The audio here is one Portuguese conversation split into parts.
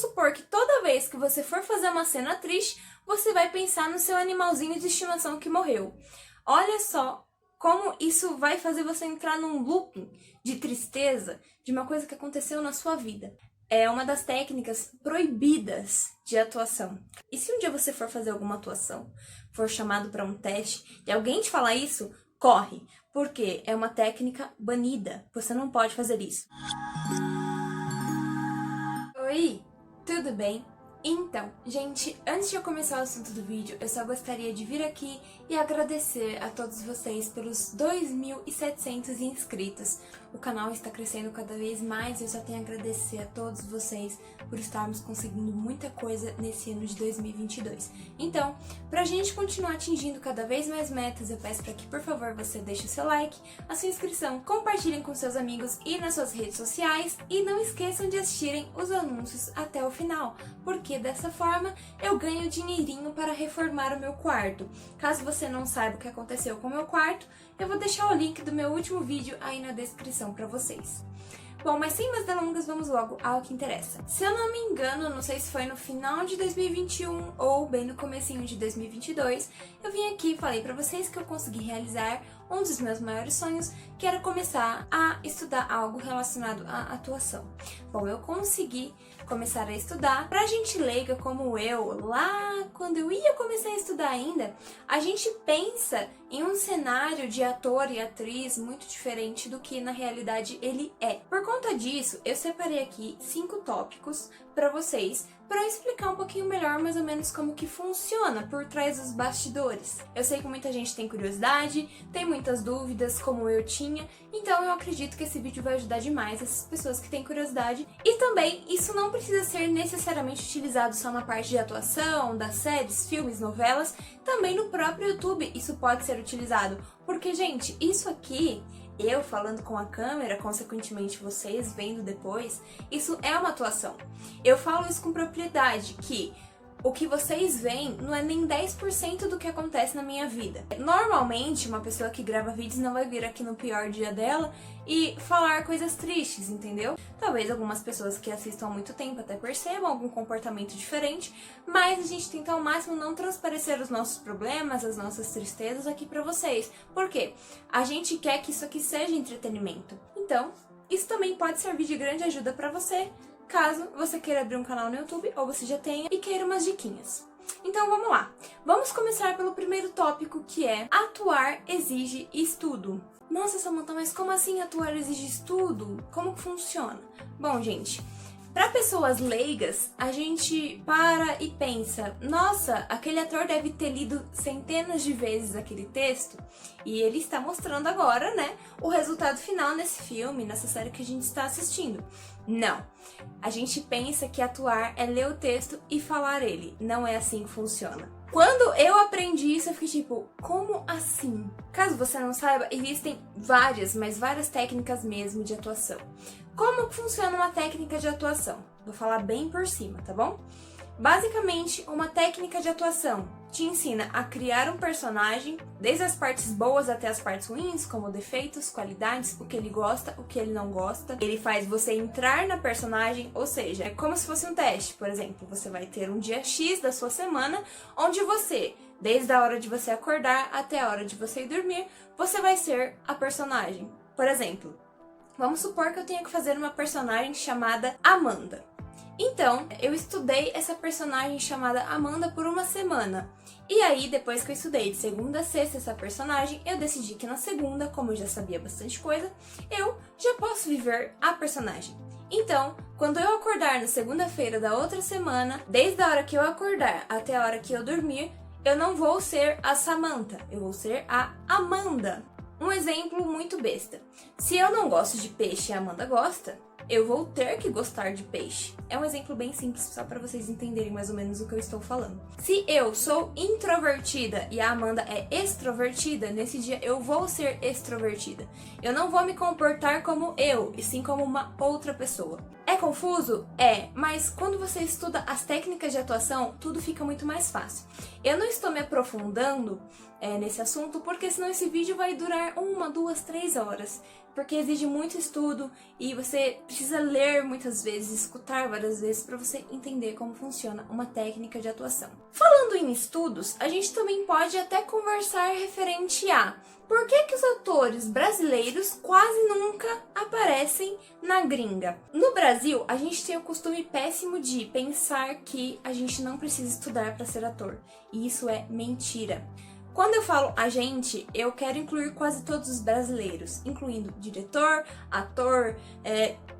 supor que toda vez que você for fazer uma cena triste, você vai pensar no seu animalzinho de estimação que morreu. Olha só como isso vai fazer você entrar num looping de tristeza de uma coisa que aconteceu na sua vida. É uma das técnicas proibidas de atuação. E se um dia você for fazer alguma atuação, for chamado para um teste e alguém te falar isso, corre, porque é uma técnica banida. Você não pode fazer isso. Oi, tudo bem? Então, gente, antes de eu começar o assunto do vídeo, eu só gostaria de vir aqui e agradecer a todos vocês pelos 2.700 inscritos. O canal está crescendo cada vez mais e eu só tenho a agradecer a todos vocês por estarmos conseguindo muita coisa nesse ano de 2022. Então, pra gente continuar atingindo cada vez mais metas, eu peço para que, por favor, você deixe o seu like, a sua inscrição, compartilhem com seus amigos e nas suas redes sociais e não esqueçam de assistirem os anúncios até o final, porque dessa forma eu ganho dinheirinho para reformar o meu quarto. Caso você não saiba o que aconteceu com o meu quarto, eu vou deixar o link do meu último vídeo aí na descrição para vocês. Bom, mas sem mais delongas, vamos logo ao que interessa. Se eu não me engano, não sei se foi no final de 2021 ou bem no comecinho de 2022, eu vim aqui e falei pra vocês que eu consegui realizar um dos meus maiores sonhos, que era começar a estudar algo relacionado à atuação. Bom, eu consegui começar a estudar. Pra gente leiga como eu, lá quando eu ia começar a estudar ainda, a gente pensa em um cenário de ator e atriz muito diferente do que na realidade ele é. Por conta disso, eu separei aqui 5 tópicos para vocês, para explicar um pouquinho melhor mais ou menos como que funciona por trás dos bastidores. Eu sei que muita gente tem curiosidade, tem muitas dúvidas, como eu tinha, então eu acredito que esse vídeo vai ajudar demais essas pessoas que têm curiosidade. E também, isso não precisa ser necessariamente utilizado só na parte de atuação, das séries, filmes, novelas, também no próprio YouTube isso pode ser utilizado, porque, gente, isso aqui, eu falando com a câmera, consequentemente vocês vendo depois, isso é uma atuação. Eu falo isso com propriedade, que o que vocês veem não é nem 10% do que acontece na minha vida. Normalmente, uma pessoa que grava vídeos não vai vir aqui no pior dia dela e falar coisas tristes, entendeu? Talvez algumas pessoas que assistam há muito tempo até percebam algum comportamento diferente, mas a gente tenta ao máximo não transparecer os nossos problemas, as nossas tristezas aqui pra vocês. Por quê? A gente quer que isso aqui seja entretenimento. Então, isso também pode servir de grande ajuda pra você, caso você queira abrir um canal no YouTube, ou você já tenha, e queira umas diquinhas. Então vamos lá. Vamos começar pelo primeiro tópico, que é atuar exige estudo. Nossa, Samantha, mas como assim atuar exige estudo? Como que funciona? Bom, gente, para pessoas leigas, a gente para e pensa, nossa, aquele ator deve ter lido centenas de vezes aquele texto e ele está mostrando agora, né, o resultado final nesse filme, nessa série que a gente está assistindo. Não, a gente pensa que atuar é ler o texto e falar ele, não é assim que funciona. Quando eu aprendi isso, eu fiquei tipo, como assim? Caso você não saiba, existem várias, mas várias técnicas mesmo de atuação. Como funciona uma técnica de atuação? Vou falar bem por cima, tá bom? Basicamente, uma técnica de atuação te ensina a criar um personagem, desde as partes boas até as partes ruins, como defeitos, qualidades, o que ele gosta, o que ele não gosta. Ele faz você entrar na personagem, ou seja, é como se fosse um teste. Por exemplo, você vai ter um dia X da sua semana, onde você, desde a hora de você acordar até a hora de você ir dormir, você vai ser a personagem. Por exemplo, vamos supor que eu tenha que fazer uma personagem chamada Amanda. Então, eu estudei essa personagem chamada Amanda por uma semana. E aí, depois que eu estudei de segunda a sexta essa personagem, eu decidi que na segunda, como eu já sabia bastante coisa, eu já posso viver a personagem. Então, quando eu acordar na segunda-feira da outra semana, desde a hora que eu acordar até a hora que eu dormir, eu não vou ser a Samantha, eu vou ser a Amanda. Um exemplo muito besta. Se eu não gosto de peixe e a Amanda gosta, eu vou ter que gostar de peixe. É um exemplo bem simples, só para vocês entenderem mais ou menos o que eu estou falando. Se eu sou introvertida e a Amanda é extrovertida, nesse dia eu vou ser extrovertida. Eu não vou me comportar como eu, e sim como uma outra pessoa. É confuso? É, mas quando você estuda as técnicas de atuação, tudo fica muito mais fácil. Eu não estou me aprofundando nesse assunto, porque senão esse vídeo vai durar 1, 2, 3 horas. Porque exige muito estudo e você precisa ler muitas vezes, escutar várias vezes para você entender como funciona uma técnica de atuação. Falando em estudos, a gente também pode até conversar referente a por que os atores brasileiros quase nunca aparecem na gringa. No Brasil, a gente tem o costume péssimo de pensar que a gente não precisa estudar para ser ator. E isso é mentira. Quando eu falo a gente, eu quero incluir quase todos os brasileiros, incluindo diretor, ator,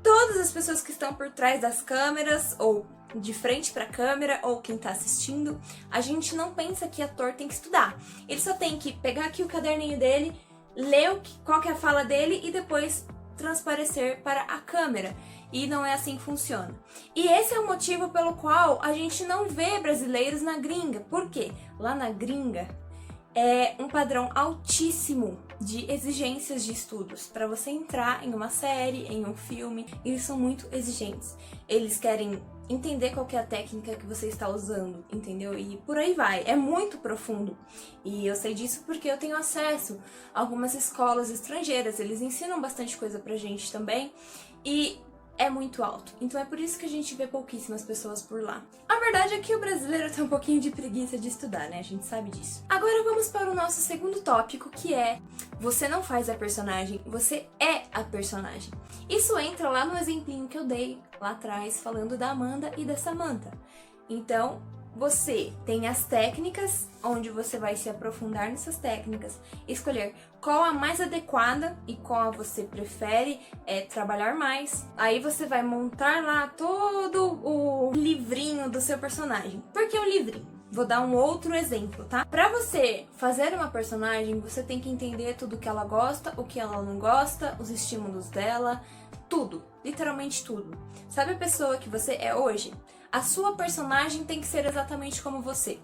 todas as pessoas que estão por trás das câmeras, ou de frente para a câmera, ou quem tá assistindo. A gente não pensa que ator tem que estudar. Ele só tem que pegar aqui o caderninho dele, ler qual que é a fala dele e depois transparecer para a câmera. E não é assim que funciona. E esse é o motivo pelo qual a gente não vê brasileiros na gringa. Por quê? Lá na gringa é um padrão altíssimo de exigências de estudos. Para você entrar em uma série, em um filme, eles são muito exigentes. Eles querem entender qual que é a técnica que você está usando, entendeu? E por aí vai. É muito profundo. E eu sei disso porque eu tenho acesso a algumas escolas estrangeiras. Eles ensinam bastante coisa pra gente também. E é muito alto. Então é por isso que a gente vê pouquíssimas pessoas por lá. A verdade é que o brasileiro tem um pouquinho de preguiça de estudar, né? A gente sabe disso. Agora vamos para o nosso segundo tópico, que é: você não faz a personagem, você é a personagem. Isso entra lá no exemplinho que eu dei lá atrás, falando da Amanda e da Samantha. Então, você tem as técnicas, onde você vai se aprofundar nessas técnicas, escolher qual a mais adequada e qual você prefere trabalhar mais. Aí você vai montar lá todo o livrinho do seu personagem. Por que o livrinho? Vou dar um outro exemplo, tá? Pra você fazer uma personagem, você tem que entender tudo que ela gosta, o que ela não gosta, os estímulos dela, tudo, literalmente tudo. Sabe a pessoa que você é hoje? A sua personagem tem que ser exatamente como você.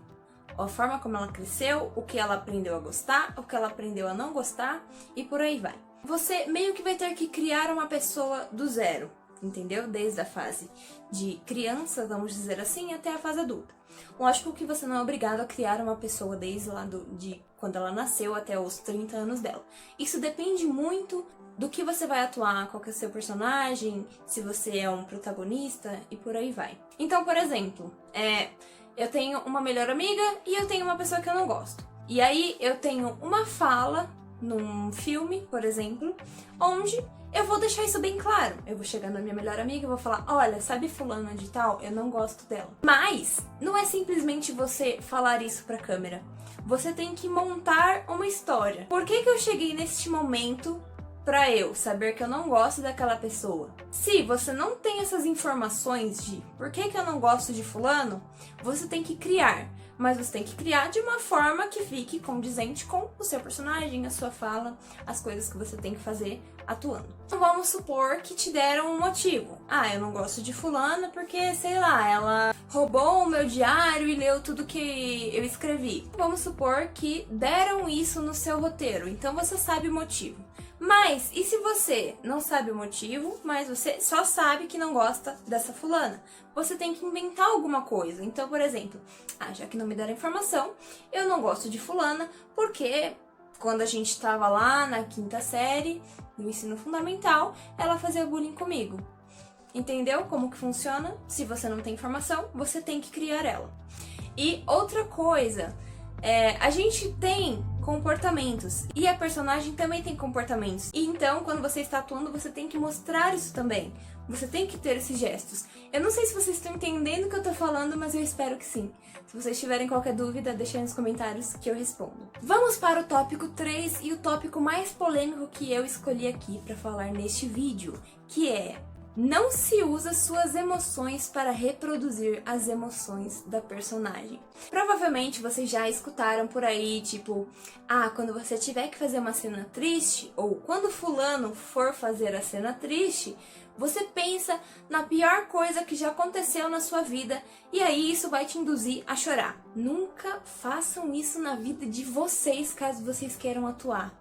A forma como ela cresceu, o que ela aprendeu a gostar, o que ela aprendeu a não gostar e por aí vai. Você meio que vai ter que criar uma pessoa do zero, entendeu? Desde a fase de criança, vamos dizer assim, até a fase adulta. Lógico que você não é obrigado a criar uma pessoa desde lá de quando ela nasceu até os 30 anos dela. Isso depende muito do que você vai atuar, qual que é o seu personagem, se você é um protagonista e por aí vai. Então, por exemplo, eu tenho uma melhor amiga e eu tenho uma pessoa que eu não gosto. E aí eu tenho uma fala num filme, por exemplo, onde eu vou deixar isso bem claro. Eu vou chegar na minha melhor amiga e vou falar: olha, sabe fulana de tal? Eu não gosto dela. Mas não é simplesmente você falar isso pra câmera. Você tem que montar uma história. Por que eu cheguei neste momento pra eu saber que eu não gosto daquela pessoa? Se você não tem essas informações de por que eu não gosto de fulano, você tem que criar. Mas você tem que criar de uma forma que fique condizente com o seu personagem, a sua fala, as coisas que você tem que fazer atuando. Então vamos supor que te deram um motivo. Ah, eu não gosto de fulana porque, sei lá, ela roubou o meu diário e leu tudo que eu escrevi. Vamos supor que deram isso no seu roteiro, então você sabe o motivo. Mas, e se você não sabe o motivo, mas você só sabe que não gosta dessa fulana? Você tem que inventar alguma coisa. Então, por exemplo, já que não me deram informação, eu não gosto de fulana porque quando a gente estava lá na 5ª série, no ensino fundamental, ela fazia bullying comigo. Entendeu como que funciona? Se você não tem informação, você tem que criar ela. E outra coisa, a gente tem comportamentos e a personagem também tem comportamentos. E então, quando você está atuando, você tem que mostrar isso também. Você tem que ter esses gestos. Eu não sei se vocês estão entendendo o que eu tô falando, mas eu espero que sim. Se vocês tiverem qualquer dúvida, deixem nos comentários que eu respondo. Vamos para o tópico 3 e o tópico mais polêmico que eu escolhi aqui para falar neste vídeo, que é: não se usa suas emoções para reproduzir as emoções da personagem. Provavelmente vocês já escutaram por aí, tipo, quando você tiver que fazer uma cena triste, ou quando fulano for fazer a cena triste, você pensa na pior coisa que já aconteceu na sua vida e aí isso vai te induzir a chorar. Nunca façam isso na vida de vocês, caso vocês queiram atuar.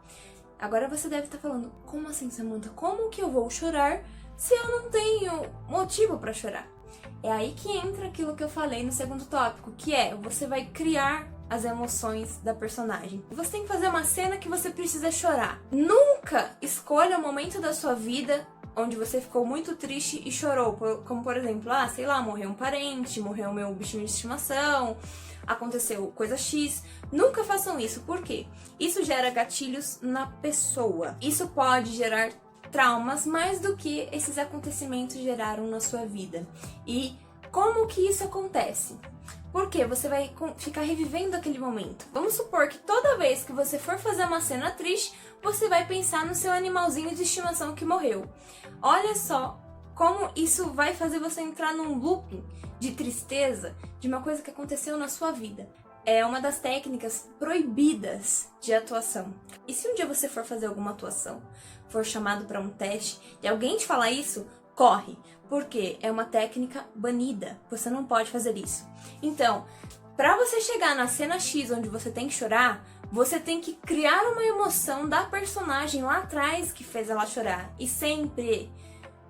Agora você deve estar falando: como assim, Samantha? Como que eu vou chorar se eu não tenho motivo pra chorar? É aí que entra aquilo que eu falei no segundo tópico, que é, você vai criar as emoções da personagem. Você tem que fazer uma cena que você precisa chorar. Nunca escolha o momento da sua vida onde você ficou muito triste e chorou, como por exemplo, sei lá, morreu um parente, morreu meu bichinho de estimação, aconteceu coisa X. Nunca façam isso, por quê? Isso gera gatilhos na pessoa. Isso pode gerar traumas mais do que esses acontecimentos geraram na sua vida. E como que isso acontece? Porque você vai ficar revivendo aquele momento. Vamos supor que toda vez que você for fazer uma cena triste, você vai pensar no seu animalzinho de estimação que morreu. Olha só como isso vai fazer você entrar num looping de tristeza de uma coisa que aconteceu na sua vida. É uma das técnicas proibidas de atuação. E se um dia você for fazer alguma atuação, for chamado para um teste, e alguém te falar isso, corre, porque é uma técnica banida. Você não pode fazer isso. Então, para você chegar na cena X onde você tem que chorar, você tem que criar uma emoção da personagem lá atrás que fez ela chorar. E sempre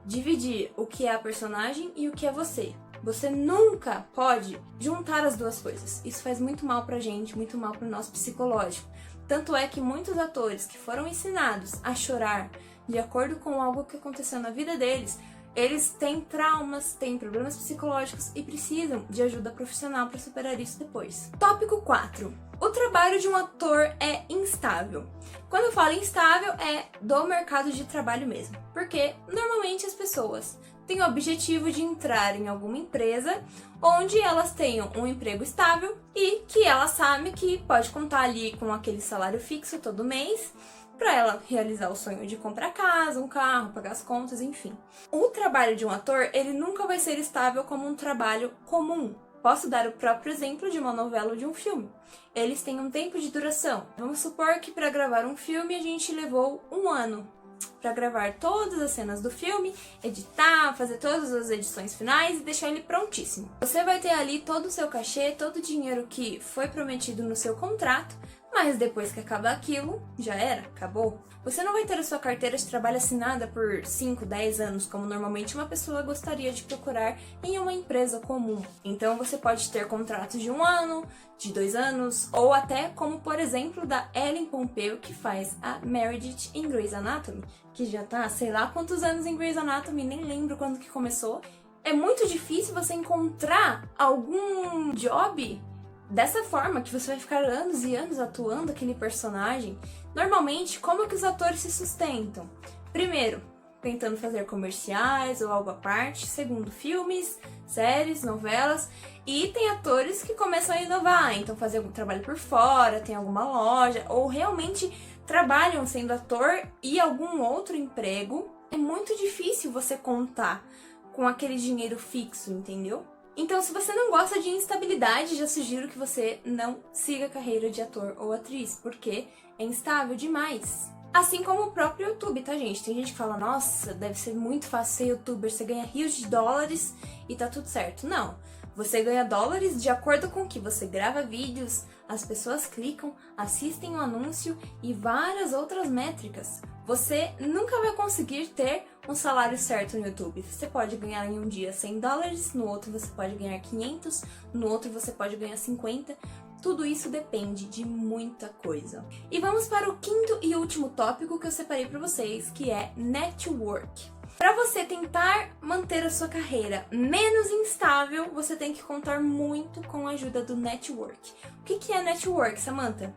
dividir o que é a personagem e o que é você. Você nunca pode juntar as duas coisas. Isso faz muito mal pra gente, muito mal pro nosso psicológico. Tanto é que muitos atores que foram ensinados a chorar de acordo com algo que aconteceu na vida deles, eles têm traumas, têm problemas psicológicos e precisam de ajuda profissional para superar isso depois. Tópico 4. O trabalho de um ator é instável. Quando eu falo instável, é do mercado de trabalho mesmo. Porque, normalmente, as pessoas têm o objetivo de entrar em alguma empresa onde elas tenham um emprego estável e que elas sabem que pode contar ali com aquele salário fixo todo mês para ela realizar o sonho de comprar casa, um carro, pagar as contas, enfim. O trabalho de um ator, ele nunca vai ser estável como um trabalho comum. Posso dar o próprio exemplo de uma novela ou de um filme. Eles têm um tempo de duração. Vamos supor que para gravar um filme a gente levou 1 ano para gravar todas as cenas do filme, editar, fazer todas as edições finais e deixar ele prontíssimo. Você vai ter ali todo o seu cachê, todo o dinheiro que foi prometido no seu contrato, mas depois que acabar aquilo, já era, acabou. Você não vai ter a sua carteira de trabalho assinada por 5, 10 anos, como normalmente uma pessoa gostaria de procurar em uma empresa comum. Então você pode ter contratos de 1 ano, de 2 anos, ou até como, por exemplo, da Ellen Pompeo, que faz a Meredith em Grey's Anatomy, que já tá, sei lá quantos anos em Grey's Anatomy, nem lembro quando que começou. É muito difícil você encontrar algum job dessa forma, que você vai ficar anos e anos atuando aquele personagem. Normalmente, como que os atores se sustentam? Primeiro, tentando fazer comerciais ou algo à parte. Segundo, filmes, séries, novelas. E tem atores que começam a inovar, então fazer algum trabalho por fora, tem alguma loja, ou realmente trabalham sendo ator e algum outro emprego. É muito difícil você contar com aquele dinheiro fixo, entendeu? Então, se você não gosta de instabilidade, já sugiro que você não siga a carreira de ator ou atriz, porque é instável demais. Assim como o próprio YouTube, tá, gente? Tem gente que fala, nossa, deve ser muito fácil ser youtuber, você ganha rios de dólares e tá tudo certo. Não, você ganha dólares de acordo com que você grava vídeos, as pessoas clicam, assistem o anúncio e várias outras métricas. Você nunca vai conseguir ter um salário certo no YouTube. Você pode ganhar em um dia 100 dólares, no outro você pode ganhar 500, no outro você pode ganhar 50. Tudo isso depende de muita coisa. E vamos para o quinto e último tópico que eu separei para vocês, que é network. Para você tentar manter a sua carreira menos instável, você tem que contar muito com a ajuda do network. O que é network, Samantha?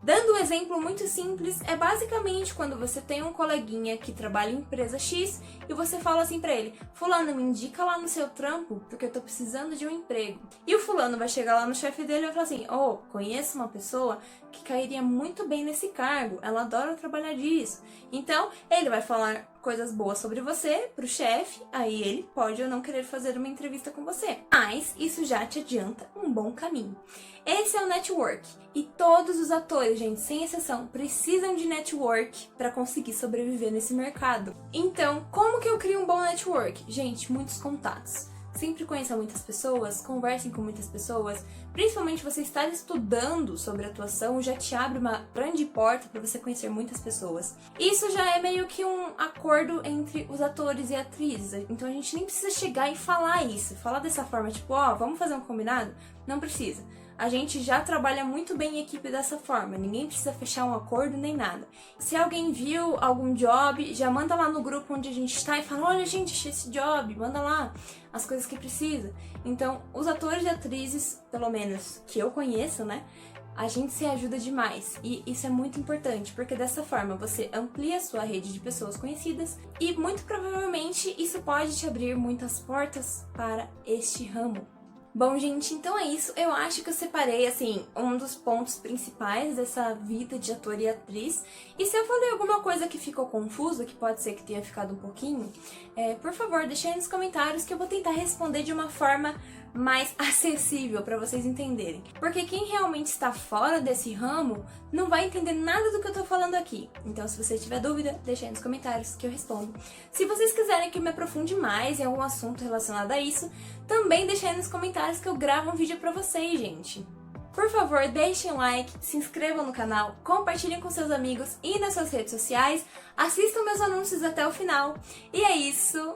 Dando um exemplo muito simples, é basicamente quando você tem um coleguinha que trabalha em empresa X e você fala assim pra ele, fulano, me indica lá no seu trampo, porque eu tô precisando de um emprego. E o fulano vai chegar lá no chefe dele e vai falar assim, conheço uma pessoa que cairia muito bem nesse cargo, ela adora trabalhar disso. Então, ele vai falar coisas boas sobre você pro chefe, aí ele pode ou não querer fazer uma entrevista com você. Mas isso já te adianta um bom caminho. Esse é o network. E todos os atores, gente, sem exceção, precisam de network para conseguir sobreviver nesse mercado. Então, como que eu crio um bom network? Gente, muitos contatos. sempre conheça muitas pessoas, conversem com muitas pessoas, principalmente você estar estudando sobre atuação já te abre uma grande porta para você conhecer muitas pessoas. Isso já é meio que um acordo entre os atores e atrizes, então a gente nem precisa chegar e falar isso, falar dessa forma, tipo, ó, vamos fazer um combinado? Não precisa. A gente já trabalha muito bem em equipe dessa forma, ninguém precisa fechar um acordo nem nada. Se alguém viu algum job, já manda lá no grupo onde a gente está e fala, olha gente, achei esse job, manda lá as coisas que precisa. Então, os atores e atrizes, pelo menos que eu conheço, né, a gente se ajuda demais e isso é muito importante, porque dessa forma você amplia a sua rede de pessoas conhecidas e muito provavelmente isso pode te abrir muitas portas para este ramo. Bom, gente, então é isso. Eu acho que eu separei, assim, um dos pontos principais dessa vida de ator e atriz. E se eu falei alguma coisa que ficou confusa, que pode ser que tenha ficado um pouquinho, por favor, deixe aí nos comentários que eu vou tentar responder de uma forma mais acessível para vocês entenderem. Porque quem realmente está fora desse ramo não vai entender nada do que eu tô falando aqui. Então, se você tiver dúvida, deixa aí nos comentários que eu respondo. Se vocês quiserem que eu me aprofunde mais em algum assunto relacionado a isso, também deixa aí nos comentários que eu gravo um vídeo pra vocês, gente. Por favor, deixem um like, se inscrevam no canal, compartilhem com seus amigos e nas suas redes sociais, assistam meus anúncios até o final. E é isso!